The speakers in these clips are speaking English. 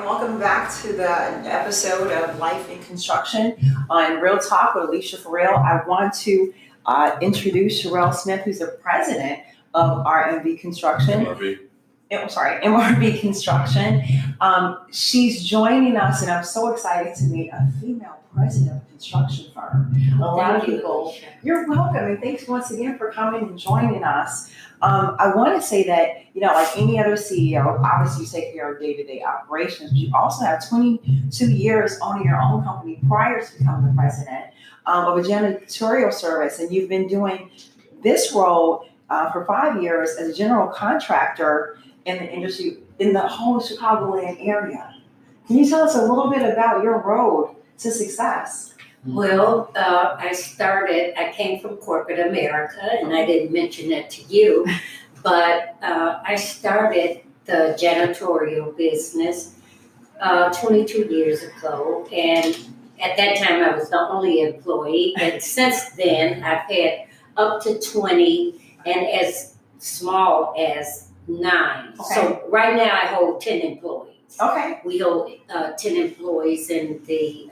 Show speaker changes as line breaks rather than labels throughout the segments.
and welcome back to the episode of Life in Construction on Real Talk with Alicia Farrell. I want to introduce Sherell Smith, who's the president of MRV Construction. MRV Construction. She's joining us, and I'm so excited to meet a female president of a construction firm. You're welcome, and thanks once again for coming and joining us. I want to say that, like any other CEO, obviously you take care of day-to-day operations, but you also have 22 years owning your own company prior to becoming the president of a janitorial service, and you've been doing this role for 5 years as a general contractor in the industry in the whole Chicagoland area. Can you tell us a little bit about your road to success?
Well, I came from corporate America, and I didn't mention that to you, but I started the janitorial business 22 years ago, and at that time I was the only employee, and since then I've had up to 20 and as small as 9.
Okay.
So right now I hold 10 employees.
Okay.
We hold 10 employees in the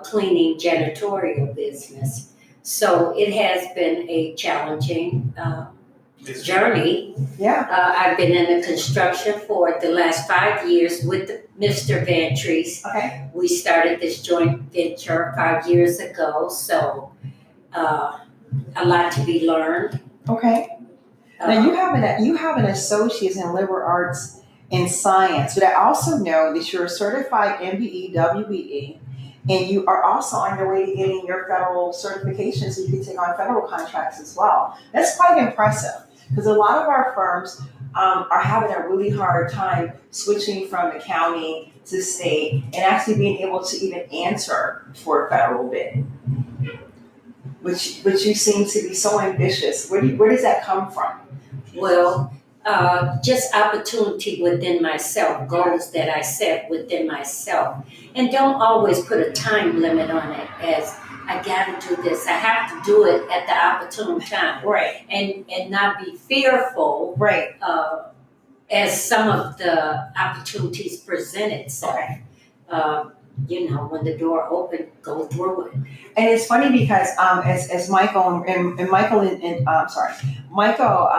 cleaning janitorial business. So it has been a challenging journey.
Yeah.
I've been in the construction for the last 5 years with Mr. Vantrease.
Okay.
We started this joint venture 5 years ago, so a lot to be learned.
Okay. Now you have an associate's in liberal arts and science, but I also know that you're a certified MBE, WBE, and you are also on your way to getting your federal certification so you can take on federal contracts as well. That's quite impressive because a lot of our firms are having a really hard time switching from the county to state and actually being able to even answer for a federal bid. Which you seem to be so ambitious. Where does that come from?
Well, just opportunity within myself, goals that I set within myself, and don't always put a time limit on it as I got to do this. I have to do it at the opportune time,
right?
And not be fearful,
right?
As some of the opportunities present itself.
Okay.
When the door opened, go through it.
And it's funny because as Michael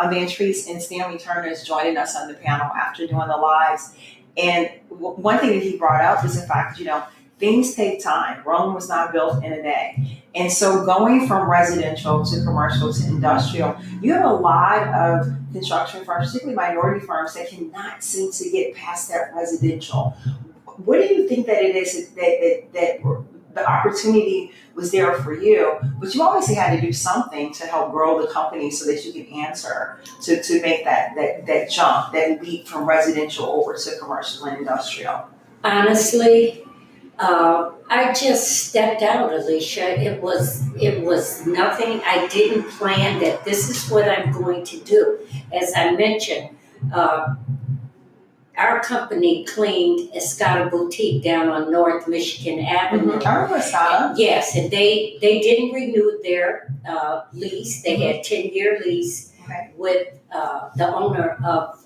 Vantrease and Stanley Turner is joining us on the panel after doing the lives, and one thing that he brought up was the fact that things take time. Rome was not built in a day, and so going from residential to commercial to industrial, you have a lot of construction firms, particularly minority firms, that cannot seem to get past that residential. What do you think that it is that the opportunity was there for you, but you obviously had to do something to help grow the company so that you can answer to make that jump, that leap from residential over to commercial and industrial?
Honestly, I just stepped out, Alicia. It was nothing. I didn't plan that this is what I'm going to do. As I mentioned, our company cleaned Escada Boutique down on North Michigan Avenue.
Mm-hmm. I remember Escada.
Yes, and they didn't renew their lease. They had 10-year lease with the owner of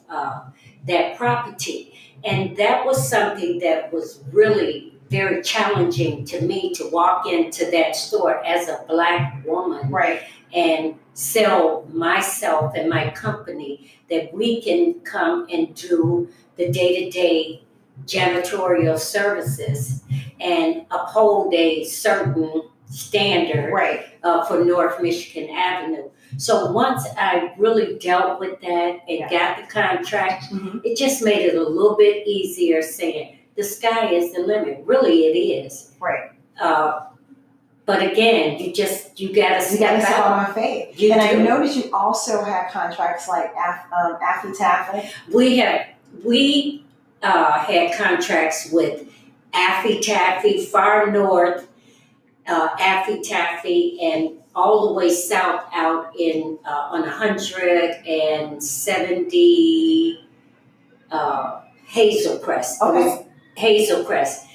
that property. And that was something that was really very challenging to me to walk into that store as a Black woman.
Right.
And sell myself and my company that we can come and do the day-to-day janitorial services and uphold a certain standard for North Michigan Avenue. So once I really dealt with that and got the contract, it just made it a little bit easier saying the sky is the limit. Really, it is.
Right.
But again, you gotta step out
on faith. I noticed you also had contracts like Affy Taffy.
We had contracts with Affy Taffy, Far North, Affy Taffy, and all the way south out in on 170 Hazelcrest.
Okay.
Hazelcrest.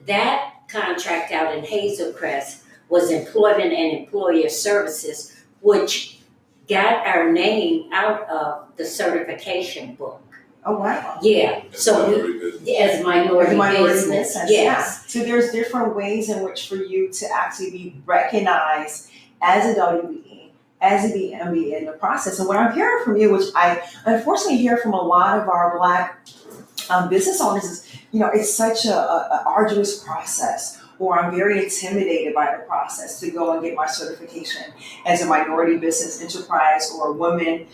That contract out in Hazelcrest was employment and employer services, which got our name out of the certification book.
Oh, wow.
Yeah, so as minority business, yes.
So there's different ways in which for you to actually be recognized as a WBE, as a MBA in the process. And what I'm hearing from you, which I unfortunately hear from a lot of our Black business owners, is, it's such a arduous process, or I'm very intimidated by the process to go and get my certification as a minority business enterprise or a woman,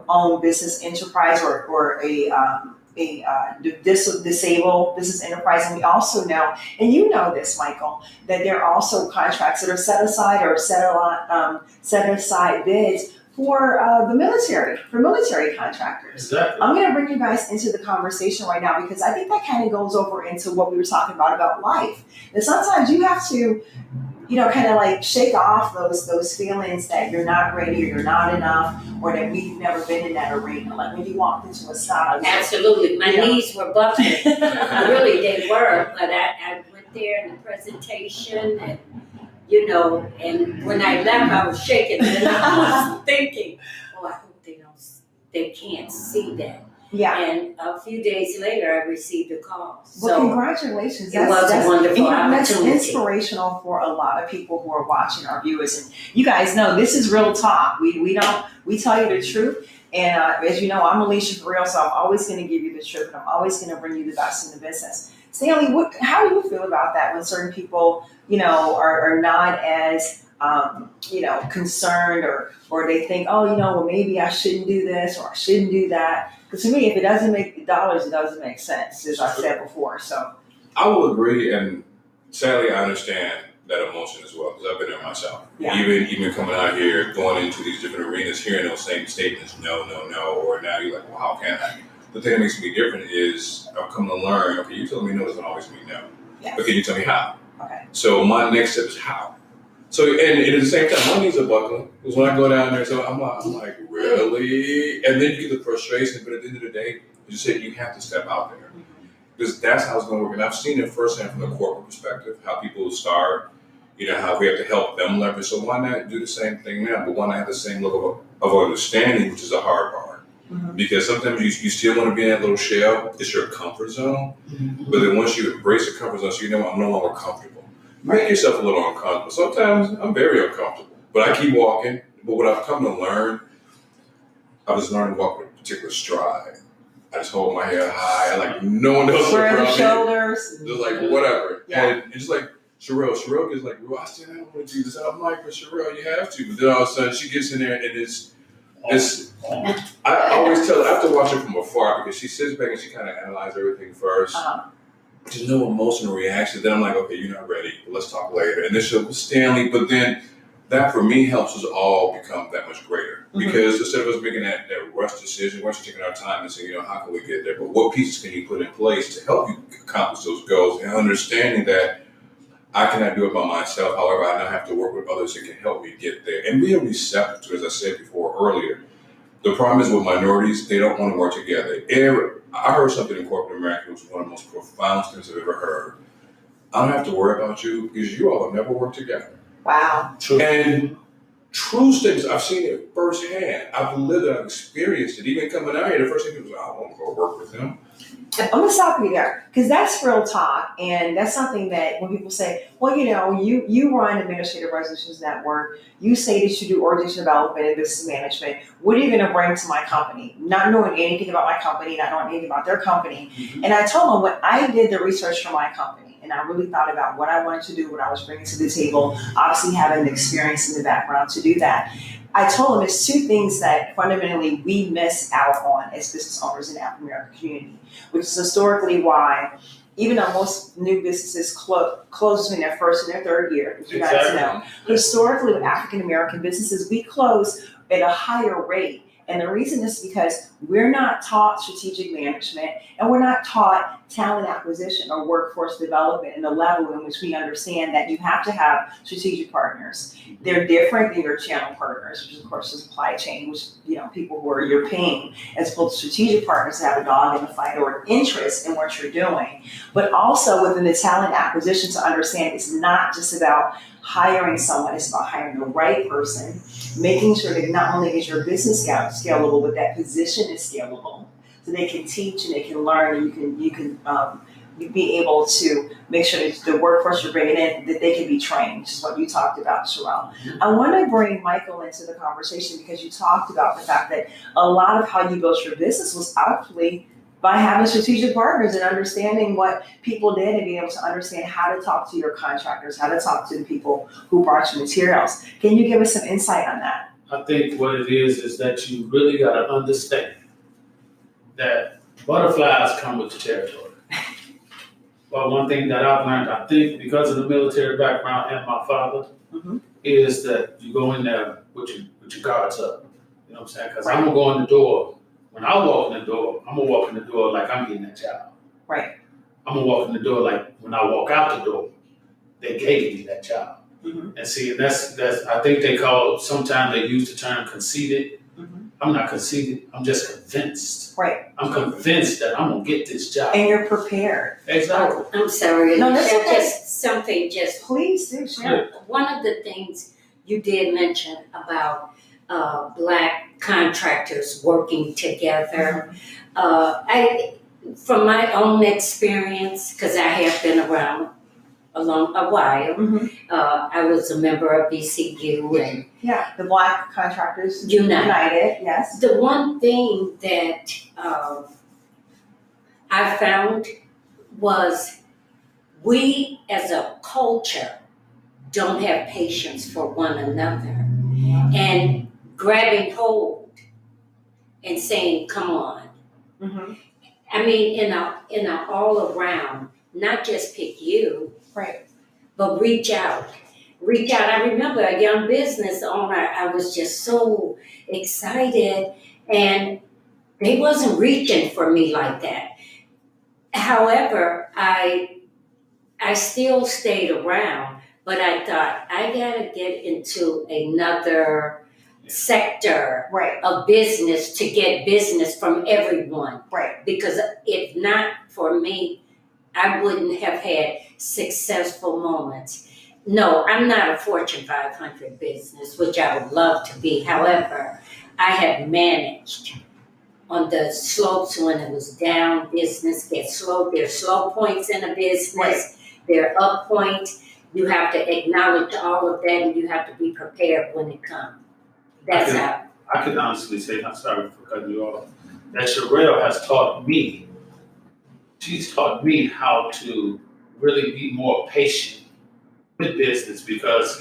owned business enterprise, or a disabled business enterprise. And we also know, and you know this, Michael, that there are also contracts that are set aside or set aside bids for the military, for military contractors.
Exactly.
I'm going to bring you guys into the conversation right now, because I think that kind of goes over into what we were talking about life. And sometimes you have to, kind of like shake off those feelings that you're not ready or you're not enough, or that we've never been in that arena. Like when you walked into a style.
Absolutely. My knees were buckling. Really, they were. But I went there in the presentation and, and when I left, I was shaking. And I was thinking, I hope they can't see that.
Yeah.
And a few days later, I received a call.
Well, congratulations.
It was a wonderful
That's
opportunity.
inspirational for a lot of people who are watching, our viewers. And you guys know this is real talk. We tell you the truth. And as you know, I'm Alicia for real, so I'm always going to give you the truth, and I'm always going to bring you the best in the business. Stanley, how do you feel about that when certain people, are not as concerned, or they think, well, maybe I shouldn't do this or I shouldn't do that? Because to me, if it doesn't make dollars, it doesn't make sense, as I said before. So
I will agree, and sadly, I understand that emotion as well, because I've been there myself.
Yeah.
Even coming out here, going into these different arenas, hearing those same statements, no, or now you're like, well, how can I? The thing that makes me different is I've come to learn, okay, you telling me no doesn't always mean no.
yes.
But can you tell me how?
Okay.
So my next step is how. So, and at the same time, my knees are buckling, because when I go down there, so I'm like, really? And then you get the frustration, but at the end of the day, you said you have to step out there. Because that's how it's going to work. And I've seen it firsthand from the corporate perspective, how people start, how we have to help them leverage. So why not do the same thing now? But why not have the same level of understanding, which is the hard part? Mm-hmm. Because sometimes you still want to be in that little shell. It's your comfort zone. Mm-hmm. But then once you embrace the comfort zone, so I'm no longer comfortable. Make yourself a little uncomfortable. Sometimes I'm very uncomfortable, but I keep walking. But what I've come to learn, I just learned to walk with a particular stride. I just hold my head high. I like no one else
around
me.
Shoulders.
Just like whatever.
Yeah.
And it's just like Sherell gets like, well, I don't want to do this. I'm like, but Sherell, you have to. But then all of a sudden she gets in there and it's. I always tell her, I have to watch her from afar, because she sits back and she kind of analyzes everything first. Uh-huh. There's no emotional reaction. Then I'm like, okay, you're not ready, but let's talk later. And then she'll go, Stanley, but then that for me helps us all become that much greater. Mm-hmm. Because instead of us making that rush decision, we're taking our time and saying, how can we get there? But what pieces can you put in place to help you accomplish those goals? And understanding that I cannot do it by myself. However, I now have to work with others that can help me get there. And being receptive to, as I said before earlier, the problem is with minorities, they don't want to work together. I heard something in corporate America, which was one of the most profound things I've ever heard. I don't have to worry about you because you all have never worked together.
Wow.
True. And true statements, I've seen it firsthand. I've lived it, I've experienced it. Even coming out here, the first thing people say, I don't want to go work with them.
I'm going to stop you there, because that's real talk. And that's something that when people say, well, you run Administrative Resolutions Network, you say that you do organizational development and business management. What are you going to bring to my company? Not knowing anything about my company, not knowing anything about their company. Mm-hmm. And I told them when I did the research for my company, and I really thought about what I wanted to do, what I was bringing to the table, obviously having the experience in the background to do that. I told them there's two things that fundamentally we miss out on as business owners in the African American community, which is historically why, even though most new businesses close between their first and their third year, as you guys know, historically with African American businesses, we close at a higher rate. And the reason is because we're not taught strategic management, and we're not taught talent acquisition or workforce development in the level in which we understand that you have to have strategic partners. They're different than your channel partners, which is of course the supply chain, which people who are you're paying, as opposed to strategic partners that have a dog in the fight or an interest in what you're doing. But also within the talent acquisition, to understand it's not just about hiring someone, it's about hiring the right person, making sure that not only is your business scalable, but that position is scalable. so they can teach and they can learn, and you can be able to make sure that the workforce you're bringing in, that they can be trained, which is what you talked about, Sherell. I want to bring Michael into the conversation because you talked about the fact that a lot of how you built your business was actually by having strategic partners and understanding what people did and being able to understand how to talk to your contractors, how to talk to the people who brought you materials. Can you give us some insight on that?
I think what it is that you really got to understand that butterflies come with the territory. But one thing that I've learned, I think, because of the military background and my father, is that you go in there with your guards up. You know what I'm saying? Because I'm going to go in the door. When I walk in the door, I'm going to walk in the door like I'm getting that job.
Right.
I'm going to walk in the door like when I walk out the door, they gave me that job. And see, and that's I think sometimes they use the term conceited. I'm not conceited. I'm just convinced.
Right.
I'm convinced that I'm going to get this job.
And you're prepared.
Exactly.
I'm sorry.
No, that's okay.
Just something.
Please do share.
One of the things you did mention about Black contractors working together. From my own experience, because I have been around a while. I was a member of BCU and
the Black Contractors
United.
Yes.
The one thing that I found was we as a culture don't have patience for one another, and grabbing hold and saying, "Come on." I mean, in a all around, not just pick you.
Right.
But reach out. I remember a young business owner, I was just so excited, and they wasn't reaching for me like that. However, I still stayed around, but I thought I gotta get into another sector of business to get business from everyone.
Right.
Because if not for me, I wouldn't have had successful moments. No, I'm not a Fortune 500 business, which I would love to be. However, I have managed on the slopes when it was down, business gets slow. There's slow points in a business. There are up points. You have to acknowledge all of that, and you have to be prepared when it comes. That's how.
I could honestly say, I'm sorry for cutting you off, that Sherell has taught me. She's taught me how to really be more patient with business because,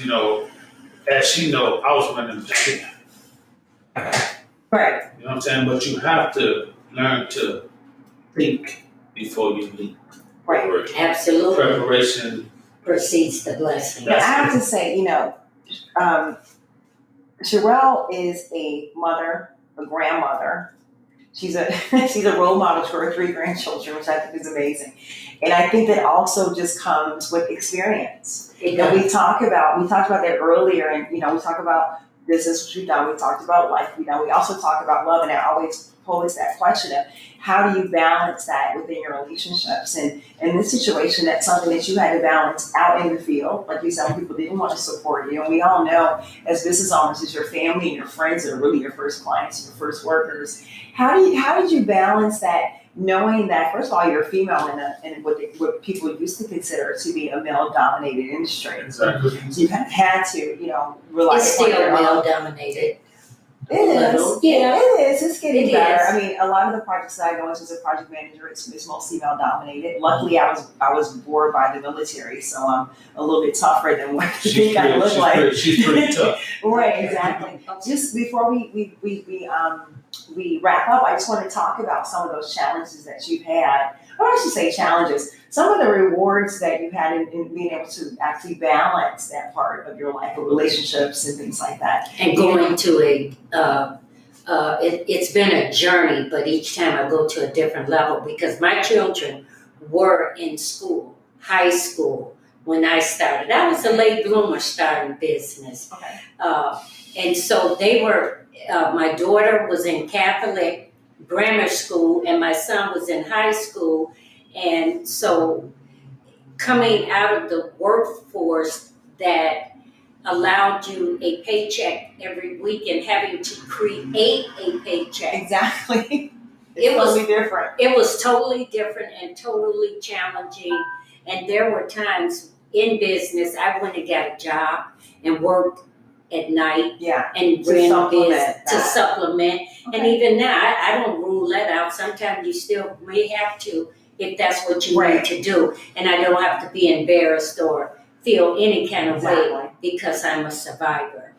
as she knows, I was running the shit.
Right.
You know what I'm saying? But you have to learn to think before you leap.
Right.
Absolutely.
Preparation
precedes the blessing.
I have to say, Sherell is a mother, a grandmother. She's a role model to her 3 grandchildren, which I think is amazing. And I think that also just comes with experience. We talked about that earlier, and we talk about business, which we've done. We talked about life, we also talk about love, and I always pose that question of how do you balance that within your relationships? And in this situation, that's something that you had to balance out in the field. Like you said, people didn't want to support you, and we all know as business owners, it's your family and your friends that are really your first clients, your first workers. How did you balance that, knowing that first of all you're a female in what people used to consider to be a male-dominated industry?
Exactly.
So you had to, rely
It's
upon
still
your own.
male-dominated.
It is.
Yeah.
It is. It's getting
It
better.
is.
I mean, a lot of the projects that I go into as a project manager, it's mostly male dominated. Luckily, I was bored by the military, so I'm a little bit tougher than what you think I look like.
She's pretty tough.
Right. Exactly. Just before we wrap up, I just want to talk about some of those challenges that you've had, or I should say challenges. Some of the rewards that you've had in being able to actually balance that part of your life, with relationships and things like that.
And going to it's been a journey, but each time I go to a different level because my children were in school, high school, when I started. I was a late bloomer starting business.
Okay.
And so they were, my daughter was in Catholic grammar school and my son was in high school. And so coming out of the workforce that allowed you a paycheck every week and having to create a paycheck.
Exactly. It's totally different.
It was totally different and totally challenging. And there were times in business I went and got a job and worked at night
Yeah.
and
To
ran
supplement
business to
that.
supplement. And
Okay.
even now, I don't rule that out. Sometimes you still may have to if that's what you
Right.
need to do. And I don't have to be embarrassed or feel any kind of way
Exactly.
because I'm a survivor.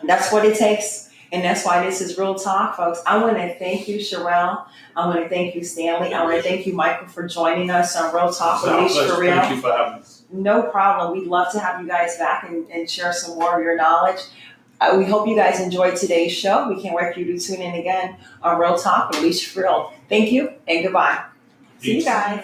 That's what it takes. And that's why this is Real Talk, folks. I want to thank you, Sherell. I want to thank you, Stanley. I want to thank you, Michael, for joining us on Real Talk with Leisha for Real.
Thank you for having us.
No problem. We'd love to have you guys back and share some more of your knowledge. We hope you guys enjoyed today's show. We can't wait for you to tune in again on Real Talk with Leisha for Real. Thank you and goodbye. See you guys.